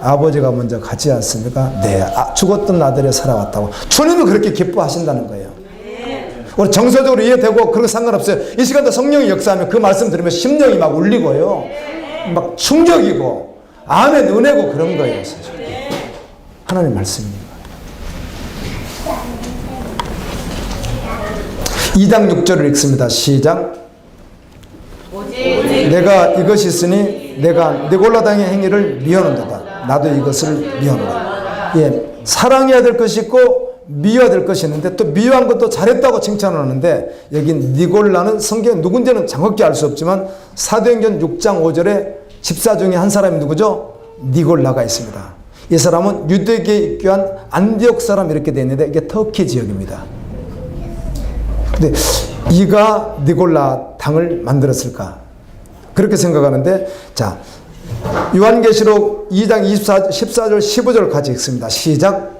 아버지가 먼저 가지 않습니까? 네, 죽었던 아들이 살아왔다고. 주님은 그렇게 기뻐하신다는 거예요. 우리 정서적으로 이해되고 그런 상관없어요. 이 시간도 성령이 역사하면 그 말씀 들으면 심령이 막 울리고요. 막 충격이고 아멘 은혜고 그런 거예요. 사실. 하나님 말씀입니다. 2장 6절을 읽습니다. 시작. 내가 이것이 있으니 내가 니골라당의 행위를 미워하는도다. 나도 이것을 미워하노라. 예, 사랑해야 될 것이 있고 미워야 될 것이 있는데 또 미워한 것도 잘했다고 칭찬을 하는데 여기 니골라는 성경에 누군지는 정확히 알 수 없지만 사도행전 6장 5절에 집사 중에 한 사람이 누구죠? 니골라가 있습니다. 이 사람은 유대계에 입교한 안디옥 사람 이렇게 되어 있는데 이게 터키 지역입니다. 근데 이가 니골라 당을 만들었을까? 그렇게 생각하는데 자 요한계시록 2장 14절 15절 같이 읽습니다. 시작.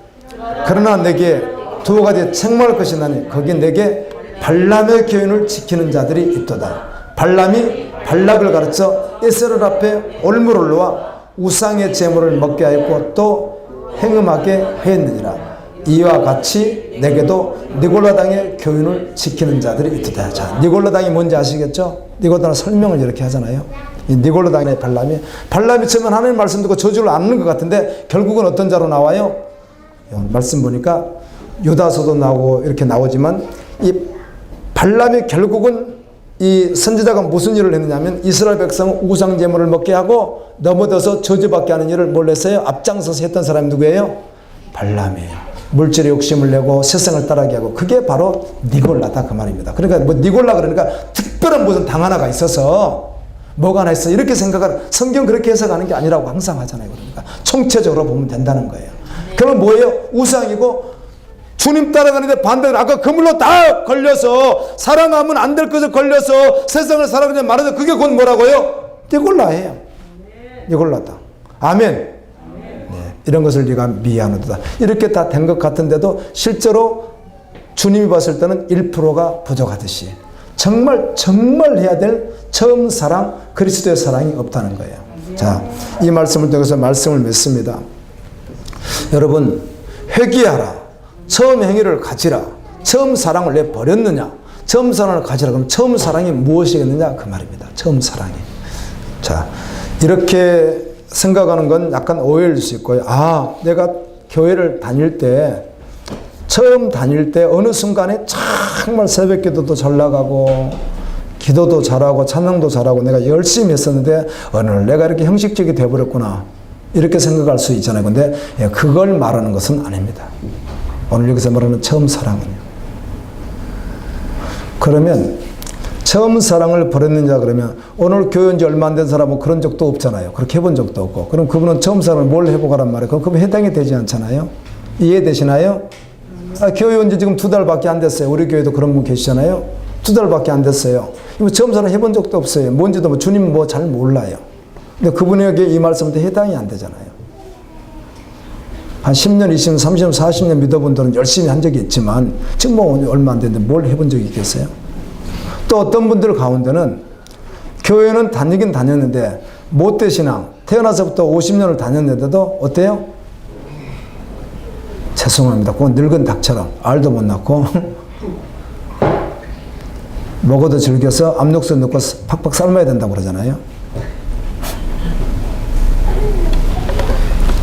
그러나 내게 두 가지 책망할 것이 나니 거기 내게 발람의 교훈을 지키는 자들이 있도다. 발람이 발락을 가르쳐 이스라엘 앞에 올무를로와 우상의 제물을 먹게 하였고 또 행음하게 했느니라. 이와 같이 내게도 니골라당의 교훈을 지키는 자들이 있도다. 자, 니골라당이 뭔지 아시겠죠? 니골라당 설명을 이렇게 하잖아요. 이 니골라당의 발람이 처음엔 하나님 말씀 듣고 저주를 않는 것 같은데 결국은 어떤 자로 나와요? 말씀 보니까 유다서도 나오고 이렇게 나오지만 이 발람이 결국은 이 선지자가 무슨 일을 했느냐면 이스라엘 백성은 우상 제물을 먹게 하고 넘어져서 저주받게 하는 일을 뭘 했어요? 앞장서서 했던 사람이 누구예요? 발람이에요. 물질에 욕심을 내고 세상을 따르게 하고 그게 바로 니골라다 그 말입니다. 그러니까 뭐 니골라 그러니까 특별한 무슨 당 하나가 있어서 뭐가 하나 있어 이렇게 생각하는 성경 그렇게 해석하는 게 아니라고 항상 하잖아요. 그러니까 총체적으로 보면 된다는 거예요. 그럼 뭐예요? 우상이고 주님 따라가는데 반대로 아까 그물로 다 걸려서 사랑하면 안 될 것을 걸려서 세상을 살아가냐 말하자 그게 곧 뭐라고요? 니골라예요. 니골라다. 아멘. 네, 이런 것을 네가 미워하는도다. 이렇게 다 된 것 같은데도 실제로 주님이 봤을 때는 1%가 부족하듯이 정말 해야 될 처음 사랑 그리스도의 사랑이 없다는 거예요. 자, 이 말씀을 통해서 말씀을 맺습니다. 여러분 회개하라. 처음 행위를 가지라. 처음 사랑을 왜 버렸느냐? 처음 사랑을 가지라. 그럼 처음 사랑이 무엇이겠느냐? 그 말입니다. 처음 사랑이. 자, 이렇게 생각하는 건 약간 오해일 수 있고요. 아, 내가 교회를 다닐 때 처음 다닐 때 어느 순간에 정말 새벽 기도도 잘 나가고 기도도 잘하고 찬양도 잘하고 내가 열심히 했었는데 어느 날 내가 이렇게 형식적이 되어버렸구나. 이렇게 생각할 수 있잖아요. 근데 그걸 말하는 것은 아닙니다. 오늘 여기서 말하는 처음 사랑은요. 그러면 처음 사랑을 버렸느냐 그러면 오늘 교회 온 지 얼마 안 된 사람은 그런 적도 없잖아요. 그렇게 해본 적도 없고. 그럼 그분은 처음 사랑을 뭘 해보가란 말이에요. 그럼 그분 해당이 되지 않잖아요. 이해되시나요? 교회 온 지 지금 2달밖에 안 됐어요. 우리 교회도 그런 분 계시잖아요. 2달밖에 안 됐어요. 처음 사랑 해본 적도 없어요. 뭔지도 뭐 주님 뭐 잘 몰라요. 근데 그분에게 이 말씀도 해당이 안 되잖아요. 한 10년, 20년, 30년, 40년 믿어본 분들은 열심히 한 적이 있지만 지금 뭐 얼마 안 됐는데 뭘 해본 적이 있겠어요? 또 어떤 분들 가운데는 교회는 다니긴 다녔는데 못된 신앙, 태어나서부터 50년을 다녔는데도 어때요? 죄송합니다. 그건 늙은 닭처럼 알도 못 낳고 먹어도 즐겨서 압력솥 넣고 팍팍 삶아야 된다고 그러잖아요.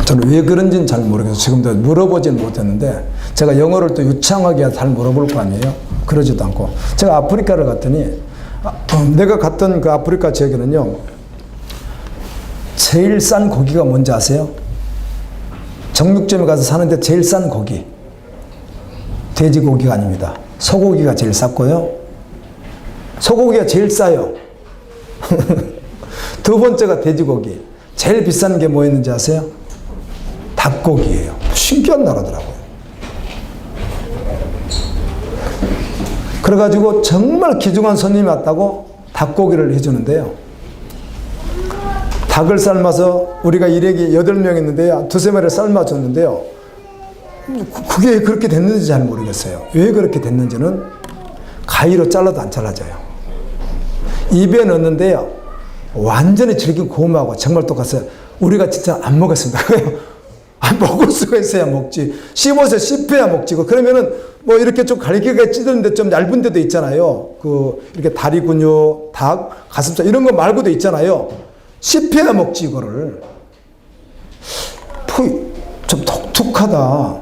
저는 왜 그런지는 잘 모르겠어요. 지금도 물어보진 못했는데 제가 영어를 또 유창하게 잘 물어볼 거 아니에요. 그러지도 않고 제가 아프리카를 갔더니 내가 갔던 그 아프리카 지역에는요 제일 싼 고기가 뭔지 아세요? 정육점에 가서 사는데 제일 싼 고기 돼지고기가 아닙니다. 소고기가 제일 쌌고요. 소고기가 제일 싸요. 두 번째가 돼지고기. 제일 비싼 게 뭐였는지 아세요? 닭고기예요. 신기한 나라더라고요. 그래가지고 정말 귀중한 손님이 왔다고 닭고기를 해주는데요. 닭을 삶아서 우리가 일행이 8명 있는데요. 2-3마리를 삶아줬는데요. 그게 그렇게 됐는지 잘 모르겠어요. 왜 그렇게 됐는지는 가위로 잘라도 안 잘라져요. 입에 넣는데요. 완전히 질긴 고음하고 정말 똑같아요. 우리가 진짜 안 먹었습니다. 먹을 수가 있어야 먹지. 씹어서 씹혀야 먹지. 그러면은 뭐 이렇게 좀 갈기가 찢었는데 좀 얇은 데도 있잖아요. 이렇게 다리 근육, 닭, 가슴살 이런 거 말고도 있잖아요. 씹혀야 먹지 이거를. 좀 독특하다.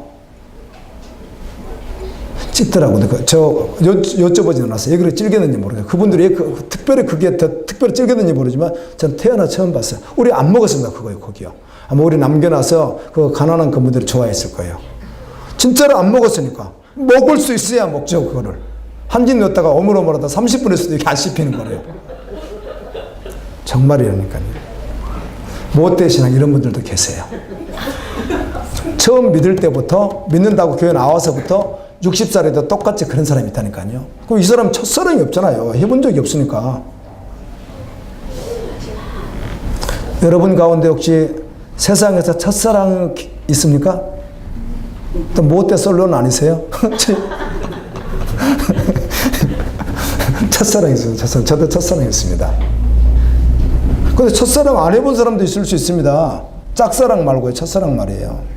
찢더라고. 여쭤보진 않았어요. 왜 그렇게 찔겼는지 모르겠어요. 그분들이 특별히 그게 더 특별히 찔겼는지 모르지만 전 태어나 처음 봤어요. 우리 안 먹었습니다. 그거요, 거기요. 아마 우리 남겨놔서 그 가난한 그분들이 좋아했을 거예요. 진짜로 안 먹었으니까. 먹을 수 있어야 먹죠, 그거를. 한 집 넣었다가 오물오물하다 30분 했어도 이게 안 씹히는 거래요. 정말이라니까요. 못된 신앙 이런 분들도 계세요. 처음 믿을 때부터, 믿는다고 교회 나와서부터 60살에도 똑같이 그런 사람이 있다니까요. 그럼 이 사람 첫사랑이 없잖아요. 해본 적이 없으니까. 여러분 가운데 혹시 세상에서 첫사랑 있습니까? 또 모태솔로는 아니세요? 첫사랑 있어요. 첫사랑. 저도 첫사랑 있습니다. 근데 첫사랑 안 해본 사람도 있을 수 있습니다. 짝사랑 말고요. 첫사랑 말이에요.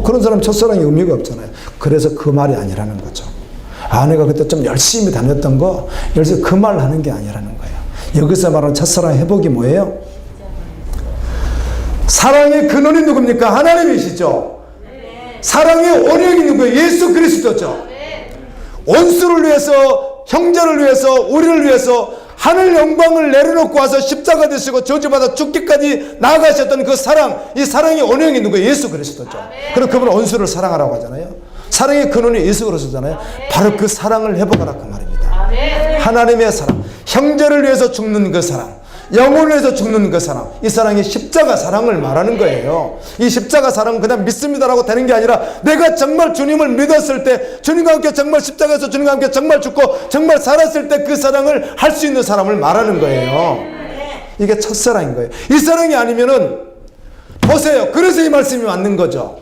그런 사람 첫사랑이 의미가 없잖아요. 그래서 그 말이 아니라는 거죠. 내가 그때 좀 열심히 다녔던 거, 열심히 그 말 하는 게 아니라는 거예요. 여기서 말하는 첫사랑 회복이 뭐예요? 사랑의 근원이 누굽니까? 하나님이시죠. 사랑의 원형이 누구예요? 예수 그리스도죠. 원수를 위해서, 형제를 위해서, 우리를 위해서 하늘 영광을 내려놓고 와서 십자가 되시고 저주받아 죽기까지 나아가셨던 그 사랑, 이 사랑의 원형이 누구예요? 예수 그리스도죠. 그럼 그분은 원수를 사랑하라고 하잖아요. 사랑의 근원이 예수 그리스도잖아요. 바로 그 사랑을 회복하라 그 말입니다. 하나님의 사랑, 형제를 위해서 죽는 그 사랑, 영혼을 위해서 죽는 그 사랑, 이 사랑이 십자가 사랑을 말하는 거예요. 이 십자가 사랑은 그냥 믿습니다라고 되는 게 아니라 내가 정말 주님을 믿었을 때, 주님과 함께 정말 십자가에서 주님과 함께 정말 죽고 정말 살았을 때 그 사랑을 할 수 있는 사람을 말하는 거예요. 이게 첫사랑인 거예요. 이 사랑이 아니면은 보세요. 그래서 이 말씀이 맞는 거죠.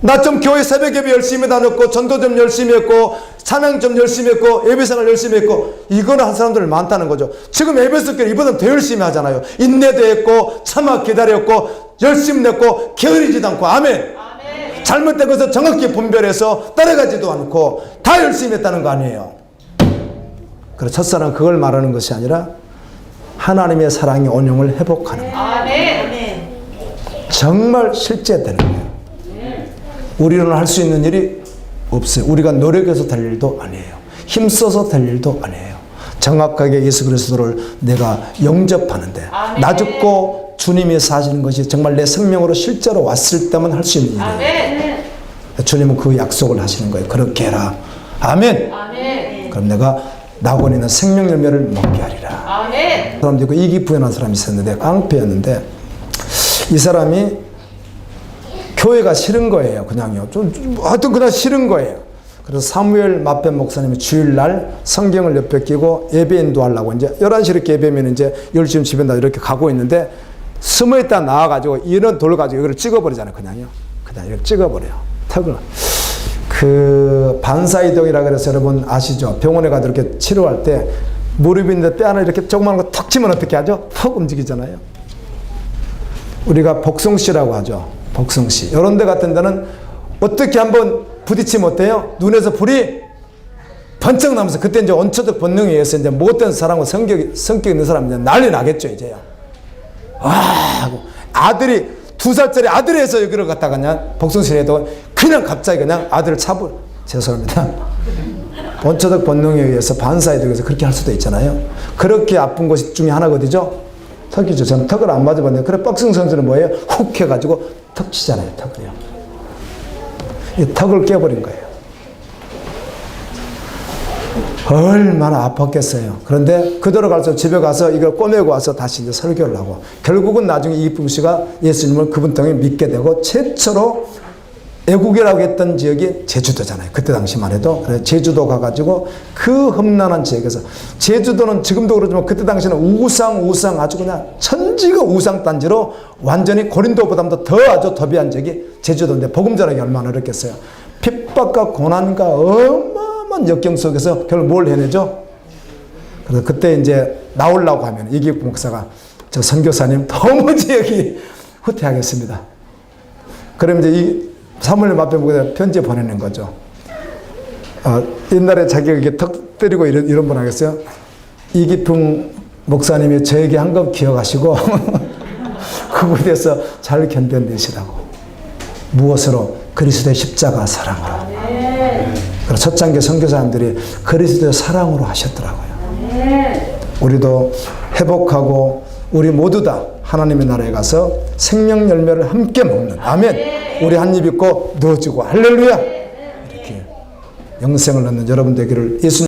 나 좀 교회 새벽 예배 열심히 다녔고 전도 좀 열심히 했고 찬양 좀 열심히 했고 예배생활 열심히 했고 이거는 한 사람들 많다는 거죠. 지금 예배석교회 이보다 더 열심히 하잖아요. 인내도 했고 참아 기다렸고 열심히 냈고 게으르지도 않고 아멘. 잘못된 것을 정확히 분별해서 따라가지도 않고 다 열심히 했다는 거 아니에요. 그래서 첫사랑은 그걸 말하는 것이 아니라 하나님의 사랑의 온영을 회복하는 거예요. 정말 실제 되는 거예요. 우리는 할 수 있는 일이 없어요. 우리가 노력해서 될 일도 아니에요. 힘써서 될 일도 아니에요. 정확하게 예수 그리스도를 내가 영접하는데 나 죽고 주님이 사시는 것이 정말 내 생명으로 실제로 왔을 때만 할 수 있는 일이에요. 주님은 그 약속을 하시는 거예요. 그렇게 해라. 아멘. 그럼 내가 낙원에 있는 생명 열매를 먹게 하리라. 아멘. 사람도 있고 이기 부연한 사람이 있었는데 깡패였는데 이 사람이 교회가 싫은 거예요. 그냥요. 하여튼 그냥 싫은 거예요. 그래서 사무엘 마펜 목사님이 주일날 성경을 옆에 끼고 예배 인도하려고 이제 11시 이렇게 예배면 이제 10시쯤 집에 나 이렇게 가고 있는데 숨어 있다 나와가지고 이런 돌 가지고 이걸 찍어버리잖아요. 그냥요. 그냥 이렇게 찍어버려요. 턱을. 그 반사이동이라 그래서 여러분 아시죠? 병원에 가도 이렇게 치료할 때 무릎인데 뼈 하나 이렇게 조그마한 거 턱 치면 어떻게 하죠? 턱 움직이잖아요. 우리가 복성씨라고 하죠. 복성씨. 이런 데 같은 데는 어떻게 한번 부딪히면 어때요? 눈에서 불이 번쩍 나면서 그때 이제 원초적 본능에 의해서 이제 못된 사람과 성격 있는 사람은 이제 난리 나겠죠, 이제요. 하고 아들이 2살짜리 아들이 해서 여기를 갔다가 그냥 복성실에도 그냥 갑자기 그냥 아들을 죄송합니다. 원초적 본능에 의해서 반사에 대해서 그렇게 할 수도 있잖아요. 그렇게 아픈 곳 중에 하나가 어디죠? 턱이죠. 저는 턱을 안 맞아봤는데 그래 박승 선수는 뭐예요? 훅 해가지고 턱 치잖아요. 턱을요. 이 턱을 깨버린 거예요. 얼마나 아팠겠어요. 그런데 그대로 가서 집에 가서 이걸 꼬매고 와서 다시 이제 설교를 하고 결국은 나중에 이기쁨 씨가 예수님을 그분 통해 믿게 되고 최초로 애국이라고 했던 지역이 제주도잖아요. 그때 당시만 해도. 그래서 제주도 가가지고 그 험난한 지역에서 제주도는 지금도 그러지만 그때 당시에는 우상 아주 그냥 천지가 우상단지로 완전히 고린도보다도 더 아주 더비한 지역이 제주도인데 복음 전하기 얼마나 어렵겠어요. 핍박과 고난과 어마어마한 역경 속에서 결국 뭘 해내죠? 그래서 그때 이제 나오려고 하면 이기국 목사가 저 선교사님 도무지 여기 후퇴하겠습니다. 그럼 이제 이 사무엘 마펜 목사가 편지 보내는 거죠. 옛날에 자기가 이렇게 턱 때리고 이런 분 하겠어요? 이기풍 목사님이 저에게 한 건 기억하시고 그거에 대해서 잘 견뎌내시라고. 무엇으로? 그리스도의 십자가 사랑으로. 그래서 첫 장교 선교사님들이 그리스도의 사랑으로 하셨더라고요. 우리도 회복하고 우리 모두 다 하나님의 나라에 가서 생명 열매를 함께 먹는 아멘. 우리 한 입 있고 넣어주고 할렐루야 이렇게 영생을 얻는 여러분 되기를 예수님